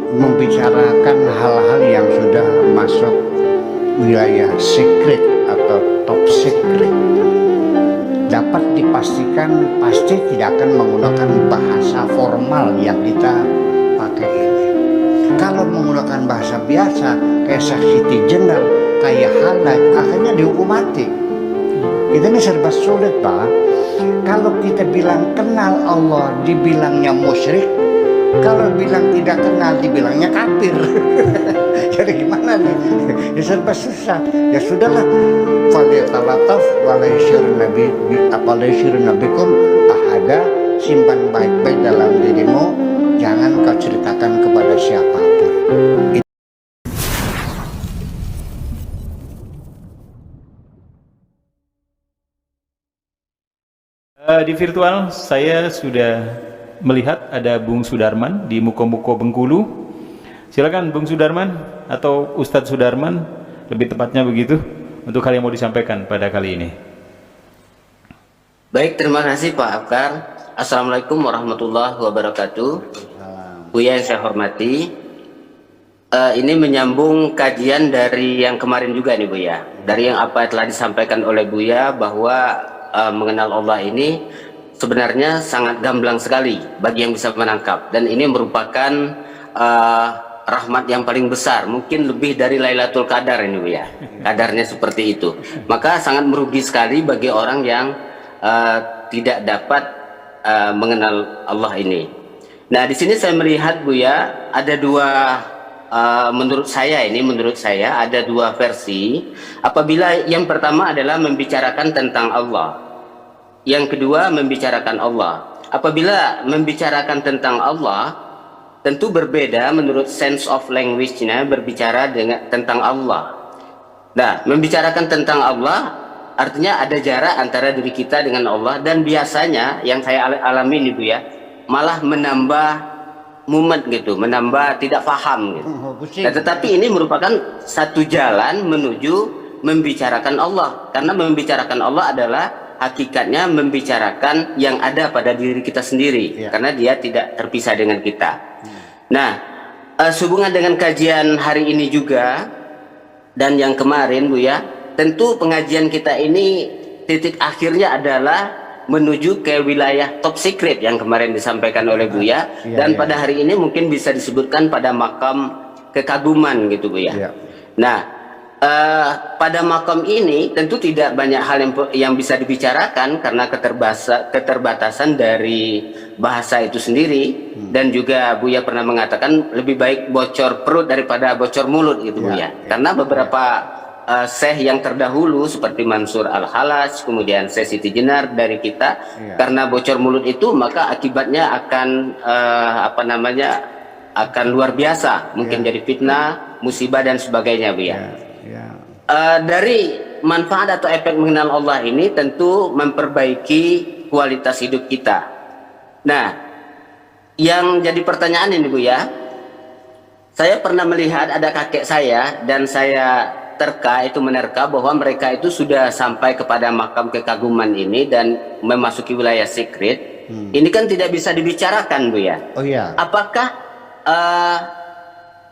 membicarakan hal-hal yang sudah masuk wilayah secret atau top secret, dapat dipastikan pasti tidak akan menggunakan bahasa formal yang kita pakai ini. Kalau menggunakan bahasa biasa kayak saksi jenal, kayak halal, akhirnya dihukum mati. Itu ini serba sulit, Pak. Kalau kita bilang kenal Allah dibilangnya musyrik, kalau bilang tidak kenal dibilangnya kafir. Jadi gimana nih? Ya serba susah. Ya sudahlah. Falyatallataf walaysirun nabikum ahada, simpan baik-baik dalam dirimu, jangan kau ceritakan kepada siapapun. Di virtual saya sudah melihat ada Bung Sudarman di Muko-Muko Bengkulu. Silakan Bung Sudarman atau Ustadz Sudarman, lebih tepatnya begitu, untuk hal yang mau disampaikan pada kali ini. Baik, terima kasih Pak Afkar. Assalamualaikum warahmatullahi wabarakatuh. Buya yang saya hormati, ini menyambung kajian dari yang kemarin juga nih Buya. Dari yang apa telah disampaikan oleh Buya bahwa mengenal Allah ini sebenarnya sangat gamblang sekali bagi yang bisa menangkap, dan ini merupakan rahmat yang paling besar, mungkin lebih dari Lailatul Qadar ini Bu ya, kadarnya seperti itu. Maka sangat merugi sekali bagi orang yang tidak dapat mengenal Allah ini. Nah, di sini saya melihat Bu ya, ada dua menurut saya ada dua versi. Apabila yang pertama adalah membicarakan tentang Allah, yang kedua membicarakan Allah. Apabila membicarakan tentang Allah, tentu berbeda menurut sense of language-nya berbicara tentang Allah. Nah, membicarakan tentang Allah artinya ada jarak antara diri kita dengan Allah, dan biasanya yang saya alami nih Bu ya, malah menambah mumet gitu, menambah tidak paham gitu. Nah, tetapi ini merupakan satu jalan menuju membicarakan Allah, karena membicarakan Allah adalah hakikatnya membicarakan yang ada pada diri kita sendiri, karena dia tidak terpisah dengan kita. Nah, sehubungan dengan kajian hari ini juga dan yang kemarin Bu ya, tentu pengajian kita ini titik akhirnya adalah menuju ke wilayah top secret yang kemarin disampaikan oleh Buya, dan pada hari ini mungkin bisa disebutkan pada makam kekaguman gitu Bu ya. Nah, pada makam ini tentu tidak banyak hal yang bisa dibicarakan karena keterbatasan dari bahasa itu sendiri, dan juga Buya pernah mengatakan lebih baik bocor perut daripada bocor mulut gitu Bu ya. Karena beberapa Syekh yang terdahulu seperti Mansur Al-Halaj, kemudian Syekh Siti Jenar dari kita, karena bocor mulut itu maka akibatnya akan akan luar biasa, mungkin jadi fitnah, musibah dan sebagainya Bu ya. Dari manfaat atau efek mengenal Allah ini tentu memperbaiki kualitas hidup kita. Nah, yang jadi pertanyaan ini Bu ya, saya pernah melihat ada kakek saya dan saya menerka bahwa mereka itu sudah sampai kepada makam kekaguman ini dan memasuki wilayah secret. Ini kan tidak bisa dibicarakan Bu ya. Oh iya. Apakah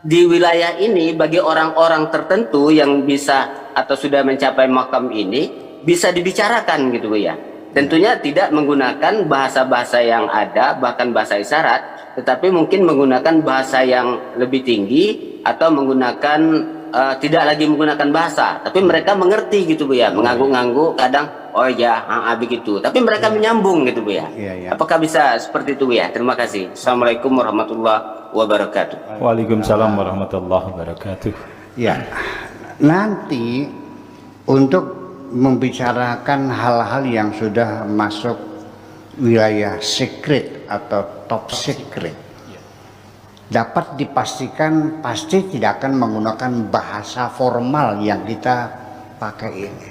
di wilayah ini bagi orang-orang tertentu yang bisa atau sudah mencapai makam ini bisa dibicarakan gitu Bu ya? Tentunya tidak menggunakan bahasa-bahasa yang ada, bahkan bahasa isyarat, tetapi mungkin menggunakan bahasa yang lebih tinggi atau menggunakan tidak lagi menggunakan bahasa, tapi mereka mengerti gitu Bu ya, mengangguk-ngangguk kadang, oh ya, begitu, tapi mereka menyambung gitu Bu ya. Apakah bisa seperti itu Bu ya? Terima kasih. Assalamualaikum warahmatullahi wabarakatuh. Waalaikumsalam warahmatullahi wabarakatuh. Ya, nanti untuk membicarakan hal-hal yang sudah masuk wilayah secret atau top secret, dapat dipastikan pasti tidak akan menggunakan bahasa formal yang kita pakai ini.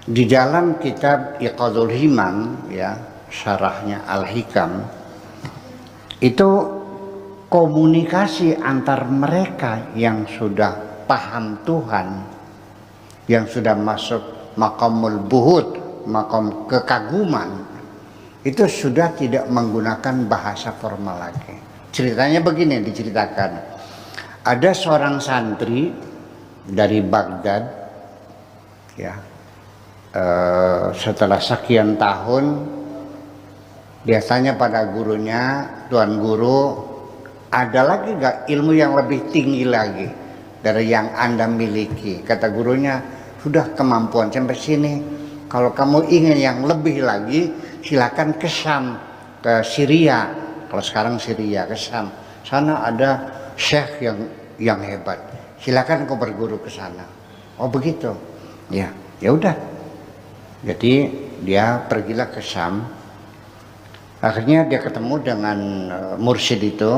Di dalam kitab Iqadul Himam ya, syarahnya Al-Hikam, itu komunikasi antar mereka yang sudah paham Tuhan, yang sudah masuk makamul buhud, makam kekaguman, itu sudah tidak menggunakan bahasa formal lagi. ceritanya begini diceritakan. Ada seorang santri dari Baghdad, ya, setelah sekian tahun dia tanya pada gurunya, Tuan Guru, ada lagi gak ilmu yang lebih tinggi lagi dari yang Anda miliki? Kata gurunya, sudah kemampuan sampai sini. Kalau kamu ingin yang lebih lagi, silakan ke Syam, ke Syria. Kalau sekarang Syria, ke Syam. Sana ada syekh yang hebat. Silakan kau berguru ke sana. Oh begitu. Ya, ya udah. Jadi dia pergilah ke Syam. Akhirnya dia ketemu dengan mursyid itu.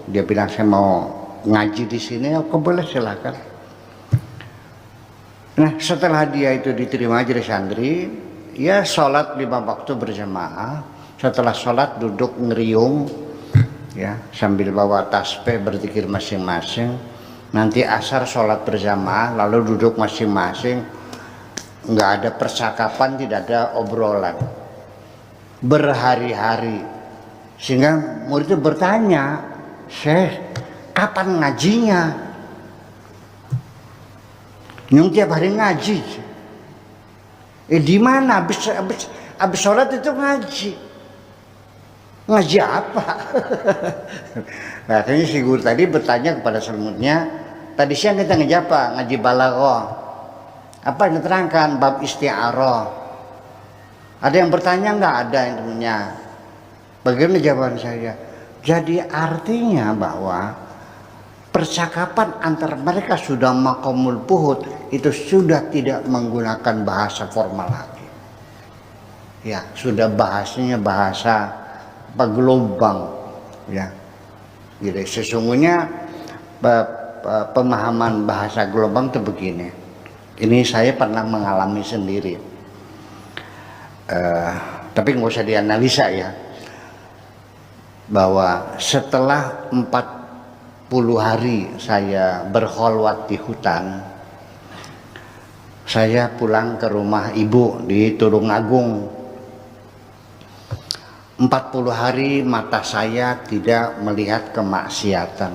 Dia bilang, saya mau ngaji di sini. Oh, kau boleh, silakan. Nah, setelah dia itu diterima jadi santri, ya sholat 5 waktu berjamaah. Setelah sholat duduk ngeriung, ya, sambil bawa tasbih berzikir masing-masing. Nanti asar sholat berjamaah, lalu duduk masing-masing. Nggak ada percakapan, tidak ada obrolan. Berhari-hari. Sehingga murid itu bertanya, Syekh, kapan ngajinya? Nyung tiap hari ngaji. Di mana? Habis sholat itu ngaji. Ngaji apa? Nah, akhirnya si guru tadi bertanya kepada selimutnya, tadi siang kita ngaji apa? Ngaji balaghah. Apa yang diterangkan? Bab isti'arah. Ada yang bertanya? Enggak ada yang temennya. Bagaimana jawaban saya? Jadi artinya bahwa percakapan antar mereka sudah maqamul buhut, itu sudah tidak menggunakan bahasa formal lagi. Ya, sudah bahasanya bahasa gelombang, ya. Jadi sesungguhnya pemahaman bahasa gelombang itu begini. Ini saya pernah mengalami sendiri. Tapi nggak usah dianalisa ya. Bahwa setelah 40 hari saya berkholwat di hutan, saya pulang ke rumah ibu di Tulungagung. 40 hari mata saya tidak melihat kemaksiatan,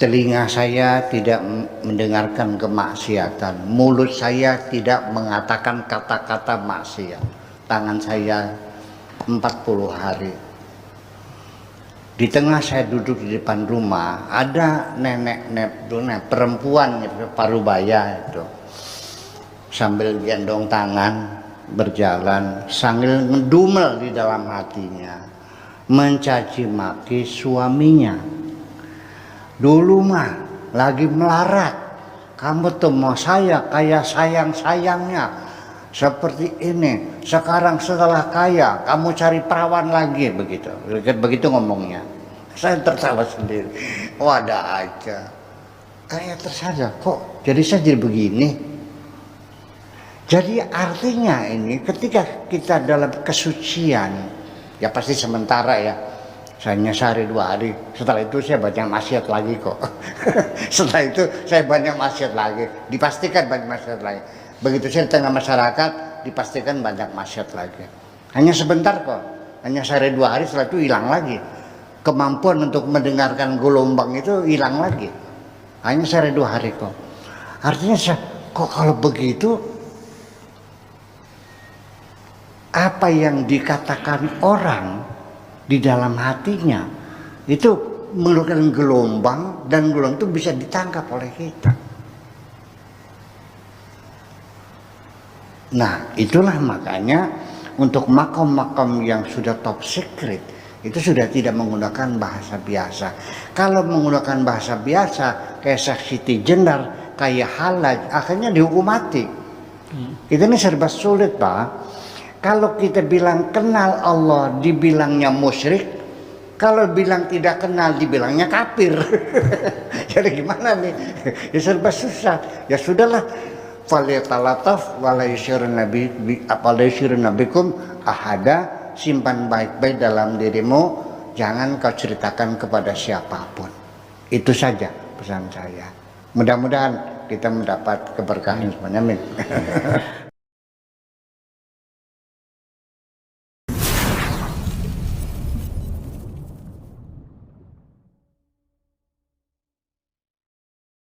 telinga saya tidak mendengarkan kemaksiatan, mulut saya tidak mengatakan kata-kata maksiat, tangan saya 40 hari. Di tengah saya duduk di depan rumah, ada nenek perempuan parubaya itu, sambil gendong tangan berjalan sambil ngedumel di dalam hatinya, mencaci maki suaminya. Dulu mah lagi melarat, kamu tuh mau saya kayak sayang-sayangnya seperti ini. Sekarang setelah kaya kamu cari perawan lagi, begitu ngomongnya. Saya tertawa sendiri. Oh, ada aja. Kayak tersadar, kok jadi saya jadi begini. Jadi artinya ini ketika kita dalam kesucian, ya pasti sementara ya. Saya sehari 2 hari, setelah itu saya banyak maksiat lagi kok. Setelah itu saya banyak maksiat lagi, dipastikan banyak maksiat lagi. Begitu saya di tengah masyarakat, dipastikan banyak maksiat lagi. Hanya sebentar kok, hanya sehari 2 hari, setelah itu hilang lagi. Kemampuan untuk mendengarkan gelombang itu hilang lagi. Hanya sehari 2 hari kok. Artinya kok kalau begitu, apa yang dikatakan orang di dalam hatinya itu mengeluarkan gelombang, dan gelombang itu bisa ditangkap oleh kita. Nah, itulah makanya untuk makam-makam yang sudah top secret itu sudah tidak menggunakan bahasa biasa. Kalau menggunakan bahasa biasa kayak Syekh Siti Jenar, kayak Halaj, akhirnya dihukum mati. Itu ini serba sulit, Pak. Kalau kita bilang kenal Allah dibilangnya musyrik, kalau bilang tidak kenal dibilangnya kafir. Jadi gimana nih? Ya serba susah. Ya sudahlah. Falyatalataf wala yusyirun nabikum ahada. Simpan baik-baik dalam dirimu, jangan kau ceritakan kepada siapapun. Itu saja pesan saya. Mudah-mudahan kita mendapat keberkahan semuanya. Amin.